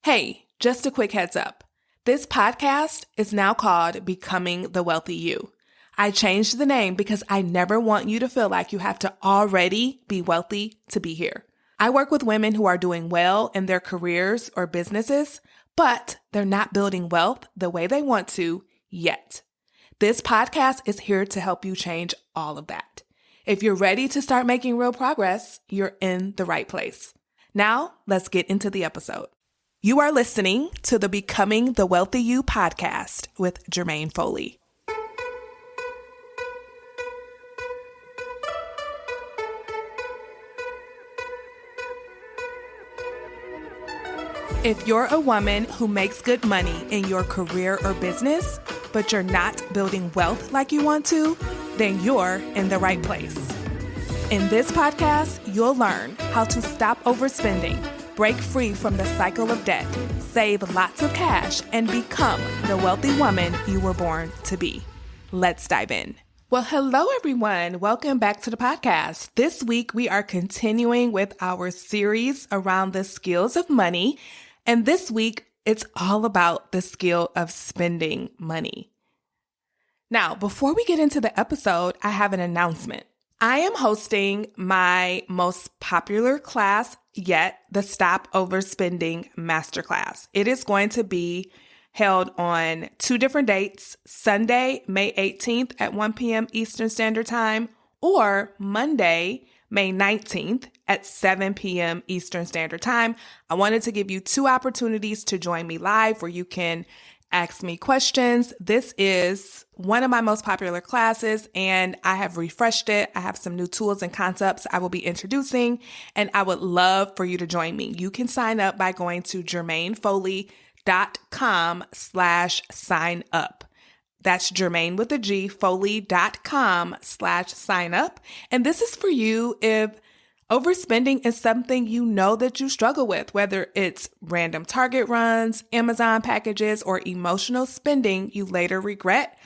Hey, just a quick heads up. This podcast is now called Becoming the Wealthy You. I changed the name because I never want you to feel like you have to already be wealthy to be here. I work with women who are doing well in their careers or businesses, but they're not building wealth the way they want to yet. This podcast is here to help you change all of that. If you're ready to start making real progress, you're in the right place. Now, let's get into the episode. You are listening to the Becoming the Wealthy You podcast with Jermaine Foley. If you're a woman who makes good money in your career or business, but you're not building wealth like you want to, then you're in the right place. In this podcast, you'll learn how to stop overspending, break free from the cycle of debt, save lots of cash, and become the wealthy woman you were born to be. Let's dive in. Well, hello, everyone. Welcome back to the podcast. This week, we are continuing with our series around the skills of money. And this week, it's all about the skill of spending money. Now, before we get into the episode, I have an announcement. I am hosting my most popular class yet, the Stop Overspending Masterclass. It is going to be held on 2 different dates, Sunday, May 18th at 1 p.m. Eastern Standard Time, or Monday, May 19th at 7 p.m. Eastern Standard Time. I wanted to give you 2 opportunities to join me live where you can ask me questions. This is one of my most popular classes, and I have refreshed it. I have some new tools and concepts I will be introducing, and I would love for you to join me. You can sign up by going to jermainefoley.com/sign up. That's Jermaine with a G, foley.com/sign up. And this is for you if overspending is something you know that you struggle with, whether it's random Target runs, Amazon packages, or emotional spending you later regret.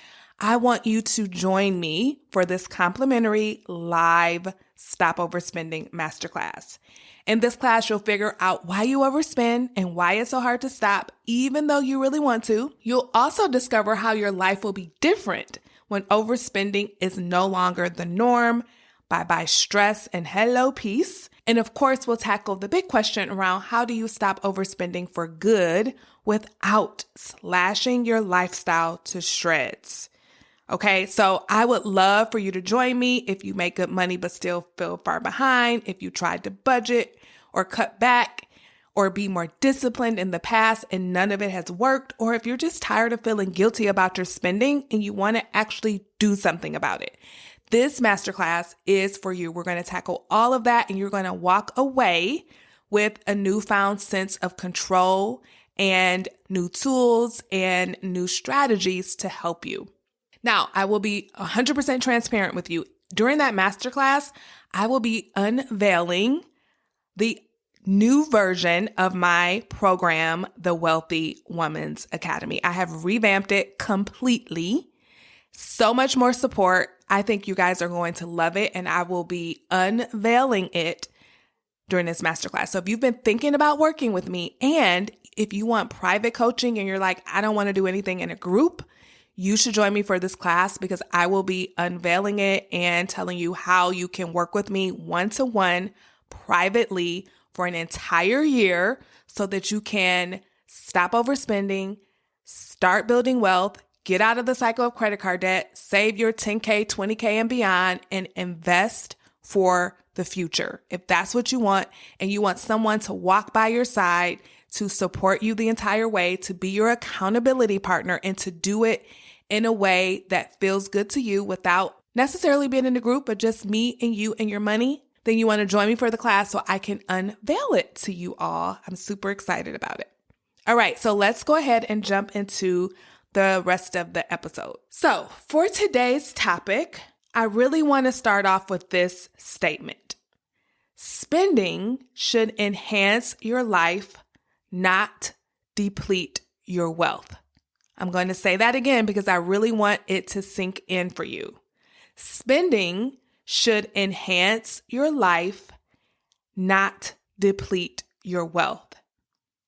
I want you to join me for this complimentary live Stop Overspending Masterclass. In this class, you'll figure out why you overspend and why it's so hard to stop, even though you really want to. You'll also discover how your life will be different when overspending is no longer the norm. Bye-bye stress and hello peace. And of course, we'll tackle the big question around how do you stop overspending for good without slashing your lifestyle to shreds. Okay, so I would love for you to join me if you make good money but still feel far behind, if you tried to budget or cut back or be more disciplined in the past and none of it has worked, or if you're just tired of feeling guilty about your spending and you want to actually do something about it. This masterclass is for you. We're going to tackle all of that, and you're going to walk away with a newfound sense of control and new tools and new strategies to help you. Now, I will be 100% transparent with you. During that masterclass, I will be unveiling the new version of my program, the Wealthy Woman's Academy. I have revamped it completely. So much more support. I think you guys are going to love it, and I will be unveiling it during this masterclass. So if you've been thinking about working with me, and if you want private coaching and you're like, I don't want to do anything in a group, you should join me for this class because I will be unveiling it and telling you how you can work with me one-to-one privately for an entire year so that you can stop overspending, start building wealth, get out of the cycle of credit card debt, save your 10K, 20K and beyond, and invest for the future. If that's what you want, and you want someone to walk by your side, to support you the entire way, to be your accountability partner, and to do it in a way that feels good to you without necessarily being in a group, but just me and you and your money, then you want to join me for the class so I can unveil it to you all. I'm super excited about it. All right, so let's go ahead and jump into the rest of the episode. So for today's topic, I really want to start off with this statement. Spending should enhance your life, not deplete your wealth. I'm going to say that again because I really want it to sink in for you. Spending should enhance your life, not deplete your wealth.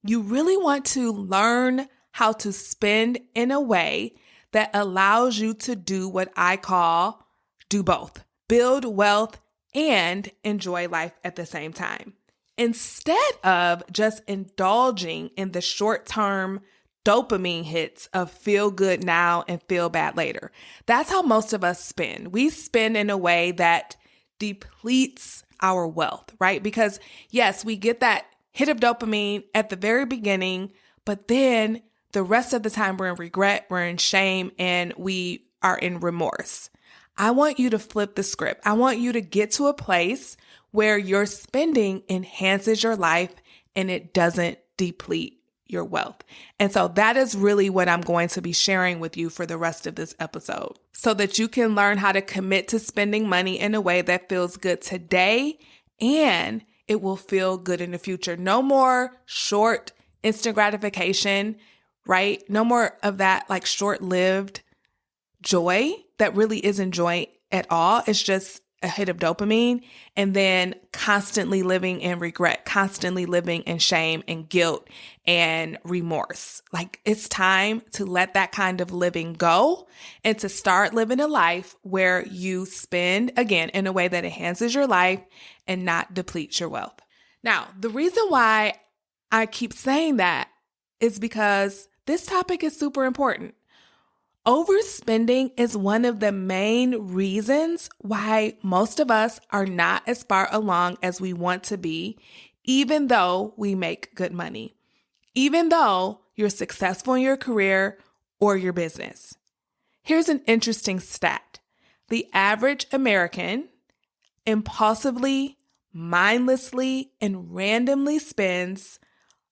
You really want to learn how to spend in a way that allows you to do what I call do both, build wealth and enjoy life at the same time. Instead of just indulging in the short-term dopamine hits of feel good now and feel bad later. That's how most of us spend. We spend in a way that depletes our wealth, right? Because yes, we get that hit of dopamine at the very beginning, but then the rest of the time we're in regret, we're in shame, and we are in remorse. I want you to flip the script. I want you to get to a place where your spending enhances your life and it doesn't deplete your wealth. And so that is really what I'm going to be sharing with you for the rest of this episode, so that you can learn how to commit to spending money in a way that feels good today and it will feel good in the future. No more short instant gratification, right? No more of that like short-lived joy that really isn't joy at all. It's just a hit of dopamine, and then constantly living in regret, constantly living in shame and guilt and remorse. Like, it's time to let that kind of living go and to start living a life where you spend, again, in a way that enhances your life and not depletes your wealth. Now, the reason why I keep saying that is because this topic is super important. Overspending is one of the main reasons why most of us are not as far along as we want to be, even though we make good money, even though you're successful in your career or your business. Here's an interesting stat. The average American impulsively, mindlessly, and randomly spends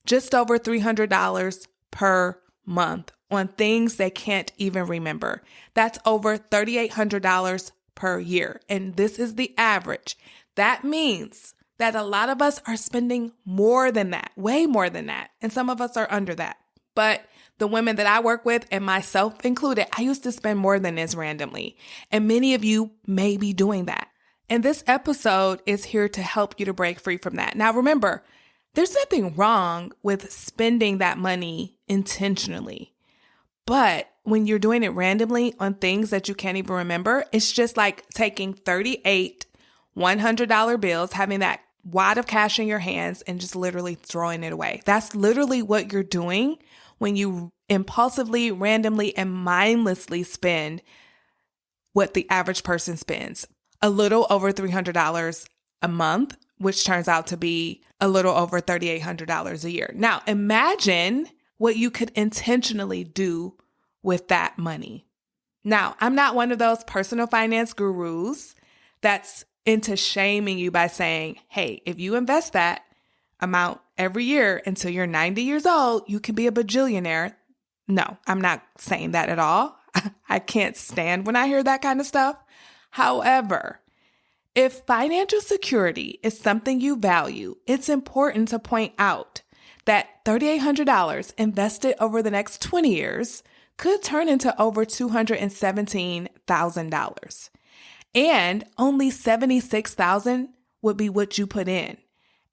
just over $300 per month on things they can't even remember. That's over $3,800 per year. And this is the average. That means that a lot of us are spending more than that, way more than that. And some of us are under that. But the women that I work with, and myself included, I used to spend more than this randomly. And many of you may be doing that. And this episode is here to help you to break free from that. Now, remember, there's nothing wrong with spending that money intentionally. But when you're doing it randomly on things that you can't even remember, it's just like taking 38 $100 bills, having that wad of cash in your hands and just literally throwing it away. That's literally what you're doing when you impulsively, randomly, and mindlessly spend what the average person spends. A little over $300 a month, which turns out to be a little over $3,800 a year. Now, imagine what you could intentionally do with that money. Now, I'm not one of those personal finance gurus that's into shaming you by saying, hey, if you invest that amount every year until you're 90 years old, you can be a bajillionaire. No, I'm not saying that at all. I can't stand when I hear that kind of stuff. However, if financial security is something you value, it's important to point out that $3,800 invested over the next 20 years could turn into over $217,000. And only $76,000 would be what you put in.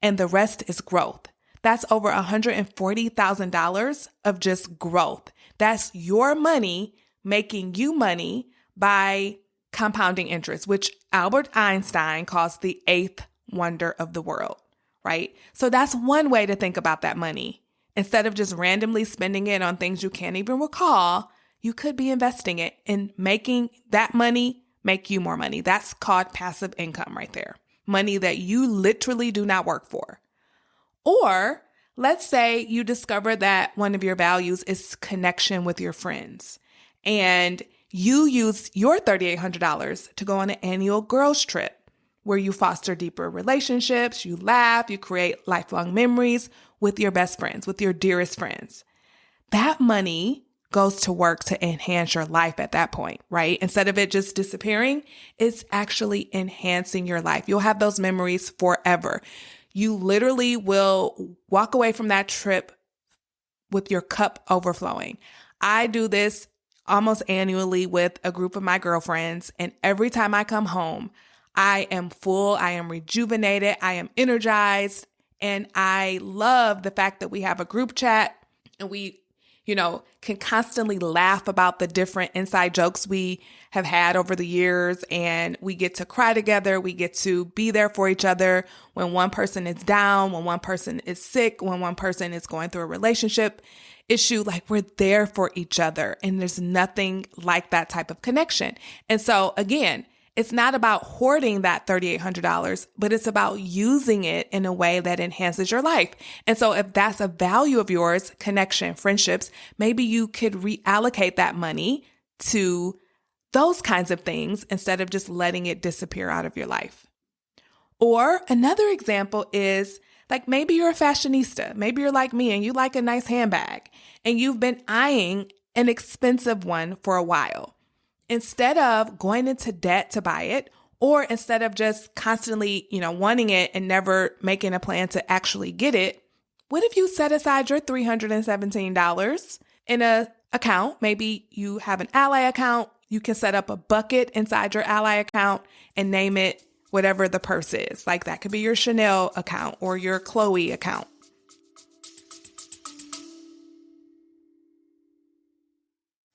And the rest is growth. That's over $140,000 of just growth. That's your money making you money by compounding interest, which Albert Einstein calls the eighth wonder of the world, right? So that's one way to think about that money. Instead of just randomly spending it on things you can't even recall, you could be investing it in making that money make you more money. That's called passive income right there. Money that you literally do not work for. Or let's say you discover that one of your values is connection with your friends, and you use your $3,800 to go on an annual girls trip where you foster deeper relationships, you laugh, you create lifelong memories with your best friends, with your dearest friends. That money goes to work to enhance your life at that point, right? Instead of it just disappearing, it's actually enhancing your life. You'll have those memories forever. You literally will walk away from that trip with your cup overflowing. I do this almost annually with a group of my girlfriends, and every time I come home, I am full, I am rejuvenated, I am energized, And I love the fact that we have a group chat and we, can constantly laugh about the different inside jokes we have had over the years. And we get to cry together. We get to be there for each other when one person is down, when one person is sick, when one person is going through a relationship issue. Like, we're there for each other. And there's nothing like that type of connection. And so again, it's not about hoarding that $3,800, but it's about using it in a way that enhances your life. And so if that's a value of yours, connection, friendships, maybe you could reallocate that money to those kinds of things instead of just letting it disappear out of your life. Or another example is, like, maybe you're a fashionista. Maybe you're like me and you like a nice handbag and you've been eyeing an expensive one for a while. Instead of going into debt to buy it, or instead of just constantly, wanting it and never making a plan to actually get it, what if you set aside your $317 in an account? Maybe you have an Ally account. You can set up a bucket inside your Ally account and name it whatever the purse is. Like, that could be your Chanel account or your Chloe account.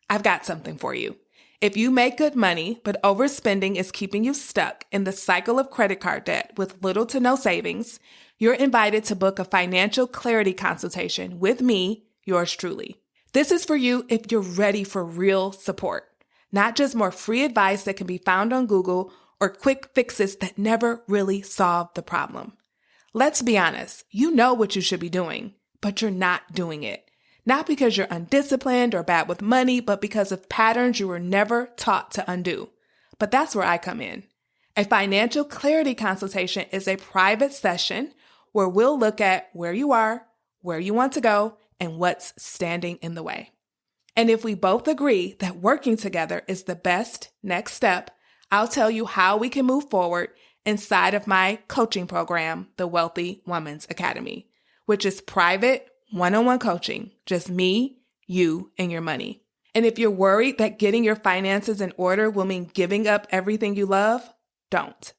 I've got something for you. If you make good money, but overspending is keeping you stuck in the cycle of credit card debt with little to no savings, you're invited to book a financial clarity consultation with me, yours truly. This is for you if you're ready for real support, not just more free advice that can be found on Google or quick fixes that never really solve the problem. Let's be honest, you know what you should be doing, but you're not doing it. Not because you're undisciplined or bad with money, but because of patterns you were never taught to undo. But that's where I come in. A financial clarity consultation is a private session where we'll look at where you are, where you want to go, and what's standing in the way. And if we both agree that working together is the best next step, I'll tell you how we can move forward inside of my coaching program, the Wealthy Woman's Academy, which is private, one-on-one coaching, just me, you, and your money. And if you're worried that getting your finances in order will mean giving up everything you love, don't.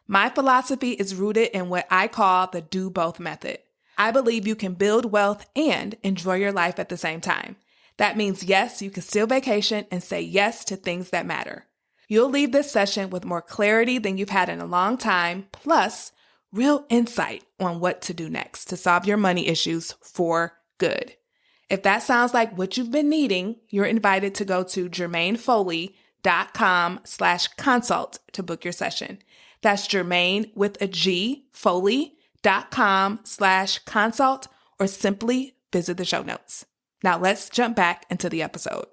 My philosophy is rooted in what I call the do both method. I believe you can build wealth and enjoy your life at the same time. That means yes, you can still vacation and say yes to things that matter. You'll leave this session with more clarity than you've had in a long time, plus real insight on what to do next to solve your money issues for good. If that sounds like what you've been needing, you're invited to go to jermainefoley.com/consult to book your session. That's Jermaine with a G, Foley.com/consult, or simply visit the show notes. Now let's jump back into the episode.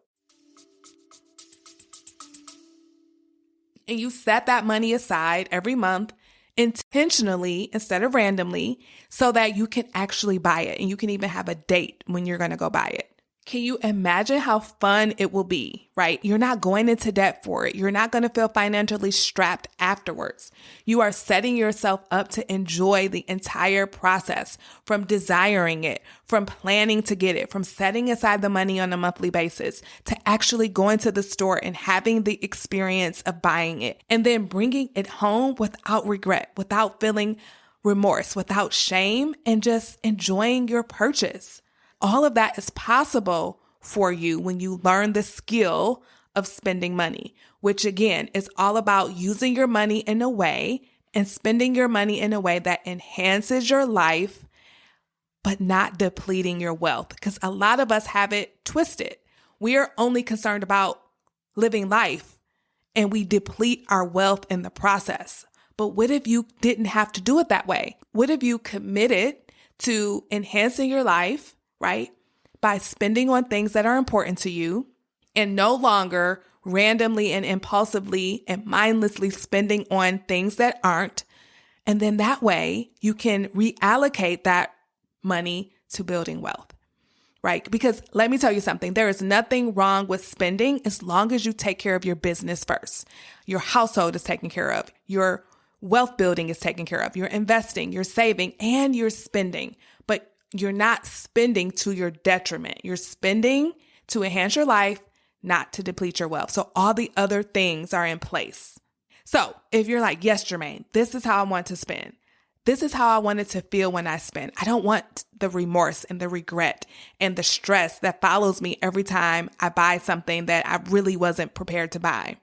And you set that money aside every month intentionally instead of randomly so that you can actually buy it. And you can even have a date when you're going to go buy it. Can you imagine how fun it will be, right? You're not going into debt for it. You're not going to feel financially strapped afterwards. You are setting yourself up to enjoy the entire process, from desiring it, from planning to get it, from setting aside the money on a monthly basis, to actually going to the store and having the experience of buying it, and then bringing it home without regret, without feeling remorse, without shame, and just enjoying your purchase. All of that is possible for you when you learn the skill of spending money, which again is all about using your money in a way and spending your money in a way that enhances your life, but not depleting your wealth. Because a lot of us have it twisted. We are only concerned about living life and we deplete our wealth in the process. But what if you didn't have to do it that way? What if you committed to enhancing your life, right, by spending on things that are important to you and no longer randomly and impulsively and mindlessly spending on things that aren't? And then that way you can reallocate that money to building wealth, right? Because let me tell you something, there is nothing wrong with spending as long as you take care of your business first. Your household is taken care of. Your wealth building is taken care of. You're investing, you're saving, and you're spending. But you're not spending to your detriment. You're spending to enhance your life, not to deplete your wealth. So all the other things are in place. So if you're like, yes, Jermaine, this is how I want to spend. this is how I want it to feel when I spend. I don't want the remorse and the regret and the stress that follows me every time I buy something that I really wasn't prepared to buy.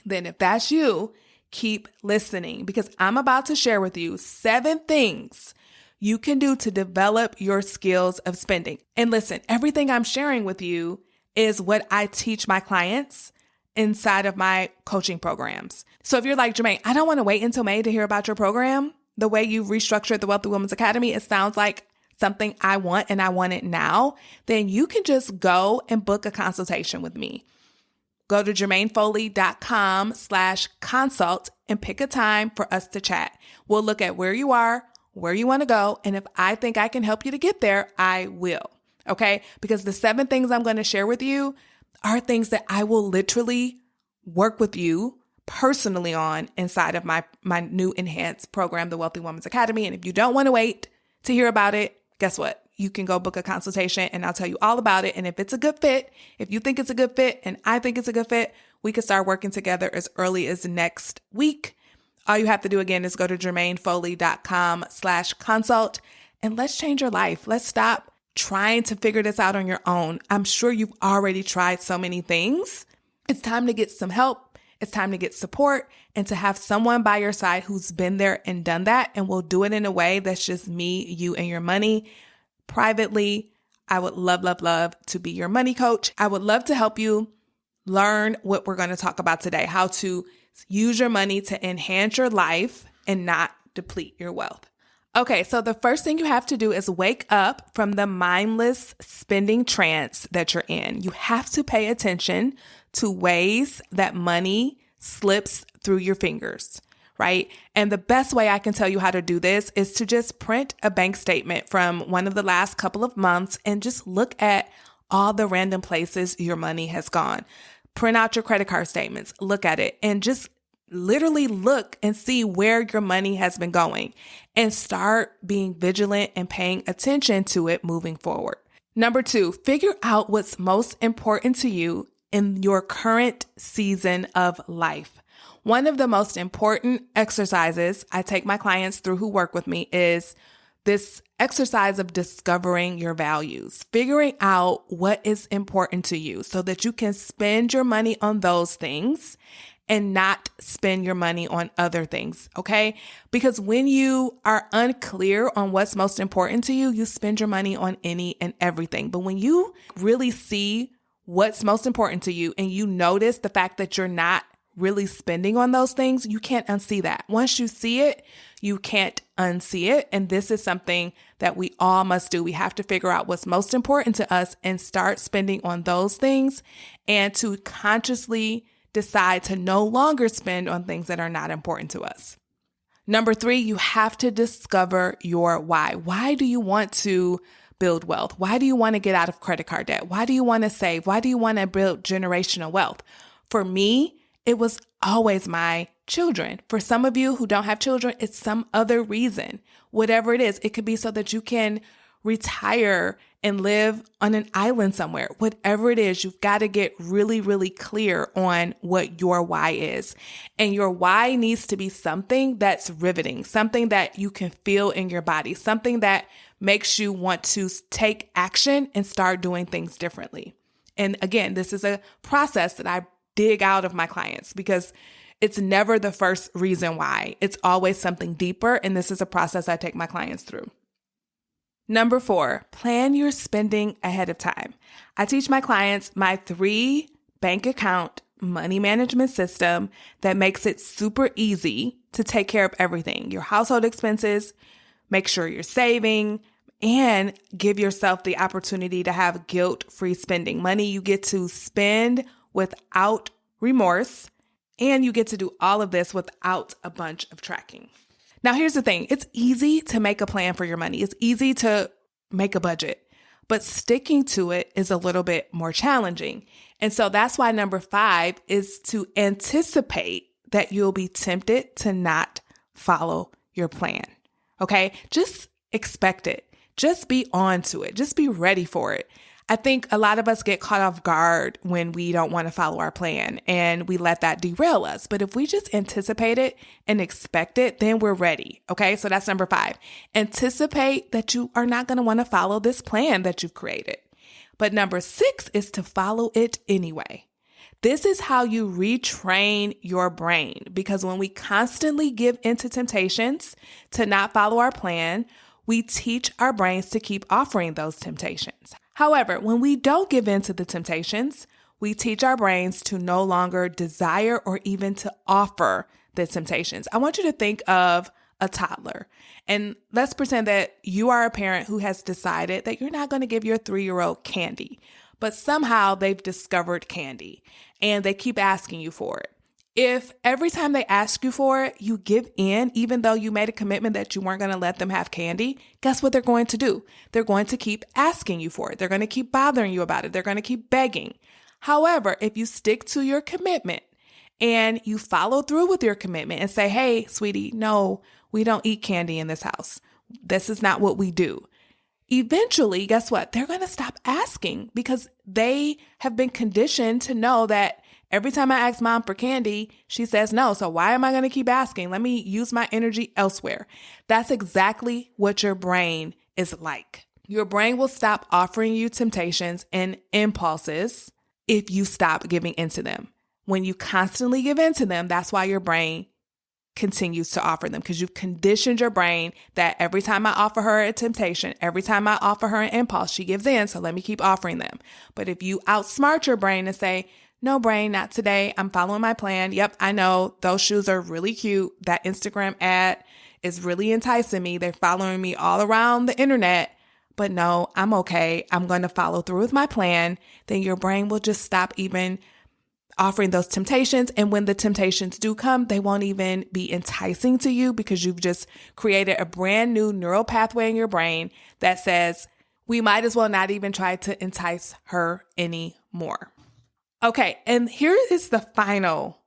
Then if that's you, keep listening, because I'm about to share with you 7 things you can do to develop your skills of spending. And listen, everything I'm sharing with you is what I teach my clients inside of my coaching programs. So if you're like, Jermaine, I don't want to wait until May to hear about your program, the way you've restructured the Wealthy Women's Academy, it sounds like something I want and I want it now, then you can just go and book a consultation with me. Go to jermainefoley.com/consult and pick a time for us to chat. We'll look at where you are, where you want to go, and if I think I can help you to get there, I will. Okay? Because the 7 things I'm going to share with you are things that I will literally work with you personally on inside of my new enhanced program, the Wealthy Women's Academy. And if you don't want to wait to hear about it, guess what? You can go book a consultation and I'll tell you all about it. And if it's a good fit, if you think it's a good fit and I think it's a good fit, we can start working together as early as next week. All you have to do again is go to jermainefoley.com/consult and let's change your life. Let's stop trying to figure this out on your own. I'm sure you've already tried so many things. It's time to get some help. It's time to get support and to have someone by your side who's been there and done that and will do it in a way that's just me, you, and your money. Privately, I would love to be your money coach. I would love to help you learn what we're going to talk about today, how to use your money to enhance your life and not deplete your wealth. Okay, so the first thing you have to do is wake up from the mindless spending trance that you're in. You have to pay attention to ways that money slips through your fingers, right? And the best way I can tell you how to do this is to just print a bank statement from one of the last couple of months and just look at all the random places your money has gone. Print out your credit card statements, look at it, and just literally look and see where your money has been going and start being vigilant and paying attention to it moving forward. Number 2, figure out what's most important to you in your current season of life. One of the most important exercises I take my clients through who work with me is this exercise of discovering your values, figuring out what is important to you so that you can spend your money on those things and not spend your money on other things, okay? Because when you are unclear on what's most important to you, you spend your money on any and everything. But when you really see what's most important to you and you notice the fact that you're not really spending on those things, you can't unsee that. Once you see it, you can't unsee it. And this is something that we all must do. We have to figure out what's most important to us and start spending on those things and to consciously decide to no longer spend on things that are not important to us. Number 3, you have to discover your why. Why do you want to build wealth? Why do you want to get out of credit card debt? Why do you want to save? Why do you want to build generational wealth? For me, it was always my children. For some of you who don't have children, it's some other reason. Whatever it is, it could be so that you can retire and live on an island somewhere. Whatever it is, you've got to get really, really clear on what your why is. And your why needs to be something that's riveting, something that you can feel in your body, something that makes you want to take action and start doing things differently. And again, this is a process that I dig out of my clients because it's never the first reason why. It's always something deeper. And this is a process I take my clients through. Number 4, plan your spending ahead of time. I teach my clients my 3 bank account money management system that makes it super easy to take care of everything. Your household expenses, make sure you're saving, and give yourself the opportunity to have guilt-free spending. Money you get to spend without remorse, and you get to do all of this without a bunch of tracking. Now, here's the thing. It's easy to make a plan for your money. It's easy to make a budget, but sticking to it is a little bit more challenging. And so that's why number 5 is to anticipate that you'll be tempted to not follow your plan. Okay? Just expect it. Just be on to it. Just be ready for it. I think a lot of us get caught off guard when we don't want to follow our plan and we let that derail us. But if we just anticipate it and expect it, then we're ready. Okay, so that's number 5. Anticipate that you are not going to want to follow this plan that you've created. But number 6 is to follow it anyway. This is how you retrain your brain, because when we constantly give into temptations to not follow our plan, we teach our brains to keep offering those temptations. However, when we don't give in to the temptations, we teach our brains to no longer desire or even to offer the temptations. I want you to think of a toddler. And let's pretend that you are a parent who has decided that you're not going to give your 3-year-old candy, but somehow they've discovered candy and they keep asking you for it. If every time they ask you for it, you give in, even though you made a commitment that you weren't going to let them have candy, guess what they're going to do? They're going to keep asking you for it. They're going to keep bothering you about it. They're going to keep begging. However, if you stick to your commitment and you follow through with your commitment and say, hey, sweetie, no, we don't eat candy in this house. This is not what we do. Eventually, guess what? They're going to stop asking because they have been conditioned to know that every time I ask mom for candy, she says no. So why am I going to keep asking? Let me use my energy elsewhere. That's exactly what your brain is like. Your brain will stop offering you temptations and impulses if you stop giving into them. When you constantly give into them, that's why your brain continues to offer them, because you've conditioned your brain that every time I offer her a temptation, every time I offer her an impulse, she gives in. So let me keep offering them. But if you outsmart your brain and say, no, brain, not today. I'm following my plan. Yep, I know those shoes are really cute. That Instagram ad is really enticing me. They're following me all around the internet. But no, I'm okay. I'm going to follow through with my plan. Then your brain will just stop even offering those temptations. And when the temptations do come, they won't even be enticing to you because you've just created a brand new neural pathway in your brain that says, we might as well not even try to entice her anymore. Okay, and here is the final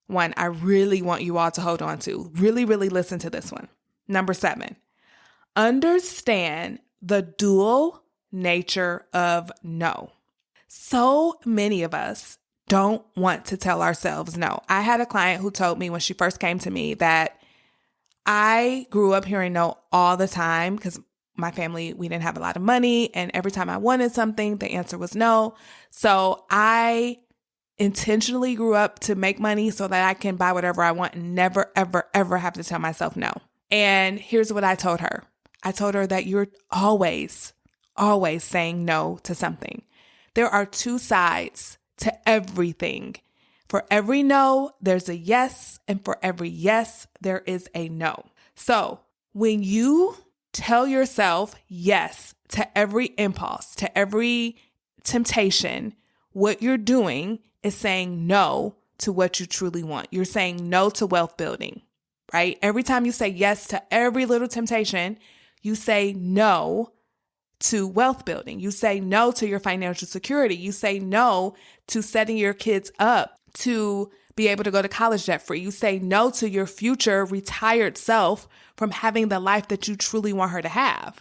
one I really want you all to hold on to. Really, really listen to this one. Number 7, understand the dual nature of no. So many of us don't want to tell ourselves no. I had a client who told me when she first came to me that I grew up hearing no all the time because my family, we didn't have a lot of money. And every time I wanted something, the answer was no. So I intentionally grew up to make money so that I can buy whatever I want and never, ever, ever have to tell myself no. And here's what I told her. I told her that you're always saying no to something. There are 2 sides to everything. For every no, there's a yes. And for every yes, there is a no. So when you tell yourself yes to every impulse, to every temptation, what you're doing is saying no to what you truly want. You're saying no to wealth building, right? Every time you say yes to every little temptation, you say no to wealth building. You say no to your financial security. You say no to setting your kids up to be able to go to college debt free. You say no to your future retired self from having the life that you truly want her to have.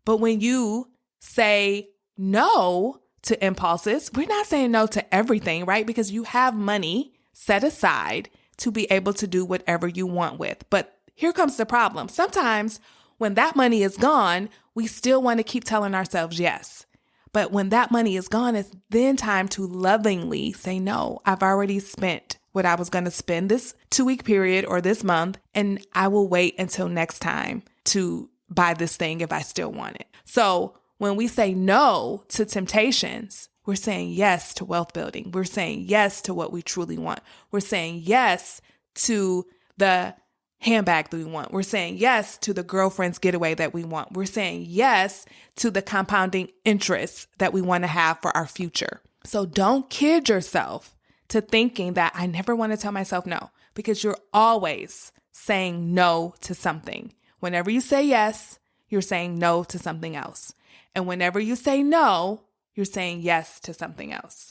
But when you say no to impulses, we're not saying no to everything, right? Because you have money set aside to be able to do whatever you want with. But here comes the problem. Sometimes when that money is gone, we still want to keep telling ourselves yes. But when that money is gone, it's then time to lovingly say, no, I've already spent what I was going to spend this 2-week period or this month, and I will wait until next time to buy this thing if I still want it. So when we say no to temptations, we're saying yes to wealth building. We're saying yes to what we truly want. We're saying yes to the handbag that we want. We're saying yes to the girlfriend's getaway that we want. We're saying yes to the compounding interest that we want to have for our future. So don't kid yourself to thinking that I never want to tell myself no, because you're always saying no to something. Whenever you say yes, you're saying no to something else. And whenever you say no, you're saying yes to something else.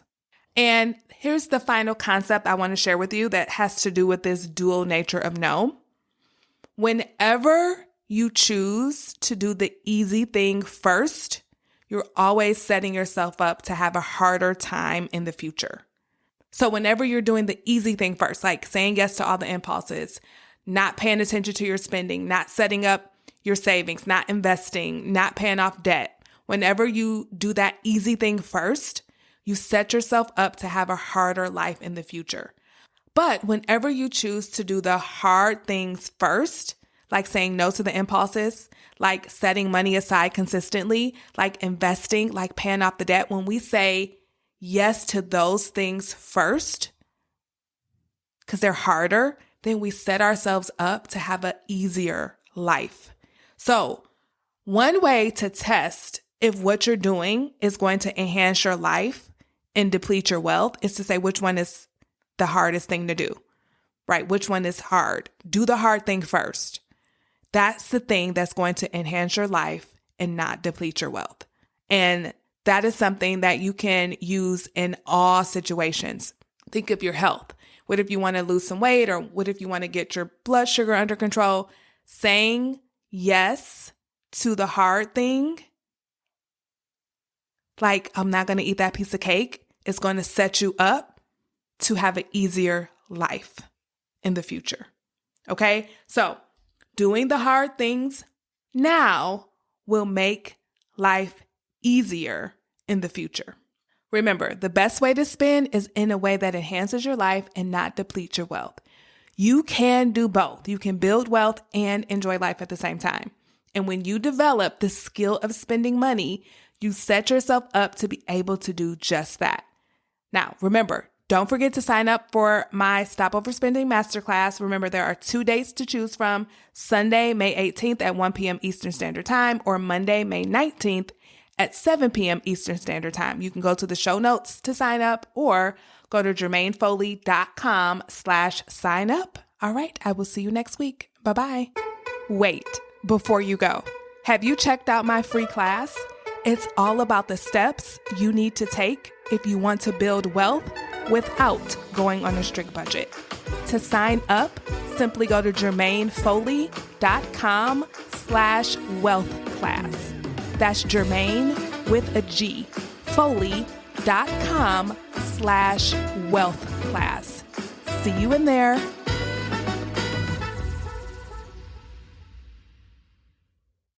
And here's the final concept I want to share with you that has to do with this dual nature of no. Whenever you choose to do the easy thing first, you're always setting yourself up to have a harder time in the future. So whenever you're doing the easy thing first, like saying yes to all the impulses, not paying attention to your spending, not setting up your savings, not investing, not paying off debt, whenever you do that easy thing first, you set yourself up to have a harder life in the future. But whenever you choose to do the hard things first, like saying no to the impulses, like setting money aside consistently, like investing, like paying off the debt, when we say yes to those things first, because they're harder, then we set ourselves up to have an easier life. So one way to test if what you're doing is going to enhance your life and deplete your wealth is to say which one is the hardest thing to do, right? Which one is hard? Do the hard thing first. That's the thing that's going to enhance your life and not deplete your wealth. And that is something that you can use in all situations. Think of your health. What if you want to lose some weight, or what if you want to get your blood sugar under control? Saying yes to the hard thing, like I'm not going to eat that piece of cake, is going to set you up to have an easier life in the future. Okay? So doing the hard things now will make life easier in the future. Remember, the best way to spend is in a way that enhances your life and not depletes your wealth. You can do both. You can build wealth and enjoy life at the same time. And when you develop the skill of spending money, you set yourself up to be able to do just that. Now, remember, don't forget to sign up for my Stop Overspending Masterclass. Remember, there are 2 dates to choose from: Sunday, May 18th at 1 p.m. Eastern Standard Time, or Monday, May 19th at 7 p.m. Eastern Standard Time. You can go to the show notes to sign up, or go to jermainefoley.com/sign up. All right, I will see you next week. Bye-bye. Wait, before you go, have you checked out my free class? It's all about the steps you need to take if you want to build wealth without going on a strict budget. To sign up, simply go to jermainefoley.com/wealth class. That's Jermaine with a G, Foley.com/wealth class. See you in there.